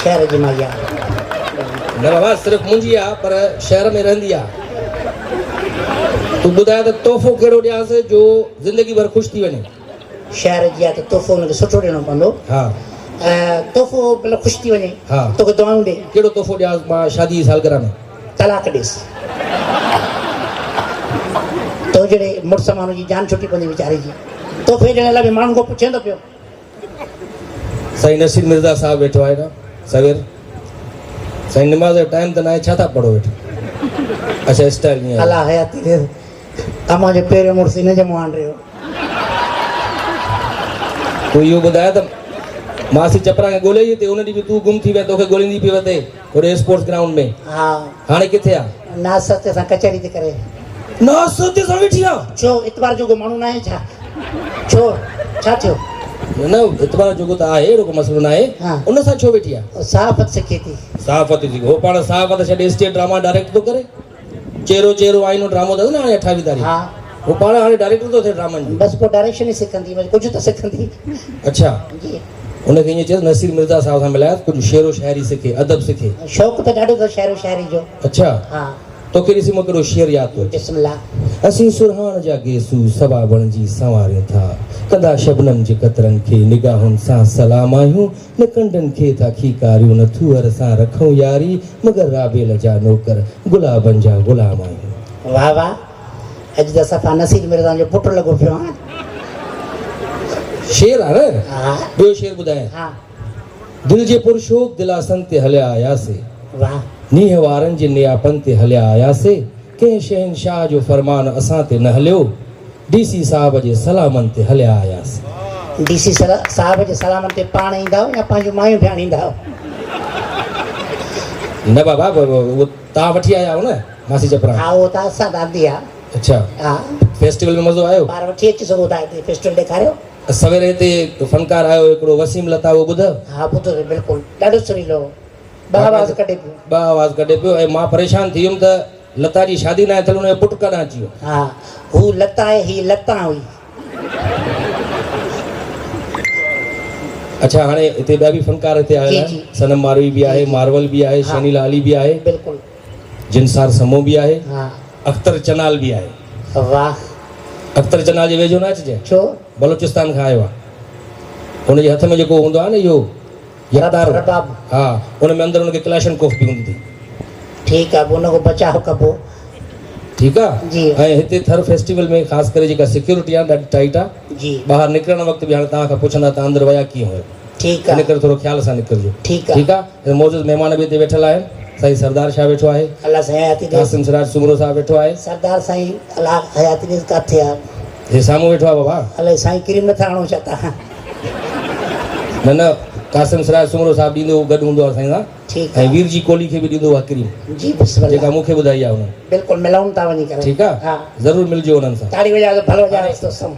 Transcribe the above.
शहर जी माइया न बाबा सिर्फ मुंहिंजी आहे पर शहर में रहंदी आहे। तू ॿुधाए त तोहफ़ो कहिड़ो ॾियांसि जो ज़िंदगी भर ख़ुशि थी वञे। शहर जी आहे त तोहफ़ो हुनखे सुठो ॾियणो पवंदो। हा तोहफ़ो मतिलबु ख़ुशि थी वञे। हा तोखे दुआऊं ॾे। कहिड़ो तोहफ़ो ॾियांसि मां शादी जी सालगिरह में? तलाक ॾेसि। तो जहिड़े मुड़ुस माण्हू जी जान छुटी पवंदी वीचारे जी। तोहफ़े ॾियण लाइ बि माण्हू खां पुछंदो पियो। साईं नसीर मिर्ज़ा साहब वेठो आहे न सवेर। साईं निमाज़ जो टाइम त न आहे, छा था पढ़ो वेठो? अच्छा स्टाइल ईअं आहे। अला हयाती दे अमां जो पहिरियों मुड़ुसु हिन जो मुंहुं रहियो। तूं इहो ॿुधाए त मासी चपरा खे ॻोल्हे ई ते उन ॾींहुं बि तूं गुम थी वए, तोखे ॻोल्हींदी पई वते होॾे स्पोर्ट्स ग्राउंड में। हा हाणे किथे आहे? नासते सां कचहरी ते करे। नासते सां वेठी आहे? छो इतवार जो को माण्हू न आहे छा? छो छा थियो? न इतवार जो त आहे, अहिड़ो को मसइलो न आहे। उन सां छो वेठी आहे? सहाफ़त सिखे थी। सहाफ़त थी हो पाण सहाफ़त छॾे स्टेट ड्रामा डायरेक्ट थो करे। चेरो चेरो आईनो ड्रामो अथसि न हाणे 28 तारीख़। हा वो पाण हाणे डायरेक्टर थो थिए ड्रामनि जो। बसि पोइ डायरेक्शन ई सिखंदी कुझु त सिखंदी। अच्छा जी उनखे ईअं चयोसि नसीर मिर्ज़ा साहब सां मिलाए कुझु शेरो शाइरी सिखे, अदब सिखे। शौक़ु त ॾाढो अथव शहरो शाइरी जो। अच्छा हा तोखे ॾिसी मूंखे हिकिड़ो शेर यादि थो अचे। बिस्मिल्लाह। असीं सुरहाण जा गेसू सवा बणिजी संवारियूं था, कंदा शबनम जे कतरनि खे निगाहुनि सां सलाम आहियूं, न कंडनि खे था खीकारियूं, न थूअर सां रखूं यारी, मगर राबेल जा नौकर गुलाबनि जा गुलाम आहियूं। वाह वाह अॼु त सफ़ा नसीर मिर्ज़ा जो पुटु लॻो पियो आहे। शेर आहे न? हा ॿियो शेर ॿुधाए। हा दिल जे पुरशोक दिलासन ते हलिया आयासीं, वाह नीह वारनि जे नियापनि ते हलिया आयासीं, कंहिं शहनशाह जो फरमान असां ते न हलियो, डीसी साहब जे सलामनि ते हलिया आयासीं। डीसी साहब जे सलामनि ते पाण ईंदा या पंहिंजूं मायूं बि आणींदा? न बाबा वो तव्हां वठी आया हो न मासी चपरा? हा उहो त असां दादी आहे। अच्छा हा फेस्टिवल में मज़ो आयो? ॿार वठी अची सघो था हिते फेस्टिवल ॾेखारियो। सवेरे हिते फनकार आयो हिकिड़ो वसीम लता, उहो ॿुध? हा ॿुधो बिल्कुलु ॾाढो सुरीलो ॿ आवाज़ कढे पियो। ॿ आवाज़ कढे पियो ऐं मां परेशान थी वियुमि त लता जी शादी न आहे थियल, हुनजो पुटु काॾां अची वियो। हा हू लता आहे, ही लता हुई। अच्छा हाणे हिते ॿिया बि फनकार हिते आयल आहिनि। सनम मारवी बि आहे, मार्वल बि आहे, शनीला अली बि आहे, बिल्कुलु जिनसार समो बि आहे, हा अख्तर चनाल बि आहे। वाह अख्तर चनाल जे वेझो न अचिजे, छो? बलोचिस्तान खां आयो आहे। हुनजे हथ में जेको हूंदो आहे न इहो यकदार, हा हुन में अंदरि हुनखे क्लैशनकोफ बि हूंदी। ठीकु आहे उन खां बचाव कबो। ठीकु आहे जी। ऐं हिते थर फेस्टिवल में ख़ासि करे जेका सिक्योरिटी आहे ॾाढी टाइट आहे जी। ॿाहिरि निकिरण वक़्तु बि हाणे तव्हां खां पुछंदा तव्हां अंदरि विया कीअं हुयो। ठीकु इन आहे करे थोरो ख़्याल सां निकिरजो। ठीकु आहे ठीकु आहे। मौजूद महिमान बि हिते वेठल आहिनि। साईं सरदार शाह वेठो आहे, अलाह साईं हयाती ॾे। कासिम सिराज सुमरो साहब वेठो आहे। सरदार साईं अलाह हयाती ॾे किथे आहे? हे साम्हूं वेठो आहे बाबा। अलाए साईं क्रीम नथा हणो छा तव्हां? न न कासिम सिराज सुमरो साहब ॾींदो गॾु हूंदो आहे साईं सां। ठीकु ऐं आहे वीर जी कोली खे बि ॾींदो आहे क्रीम, जी बिस्मिल्लाह। जेका मूंखे ॿुधाई आहे हुन। बिल्कुलु मिलूं था वञी करे। ठीकु आहे हा ज़रूरु मिलिजो हुननि सां। ताड़ी वॼाए भलो वॼाए दोस्तों।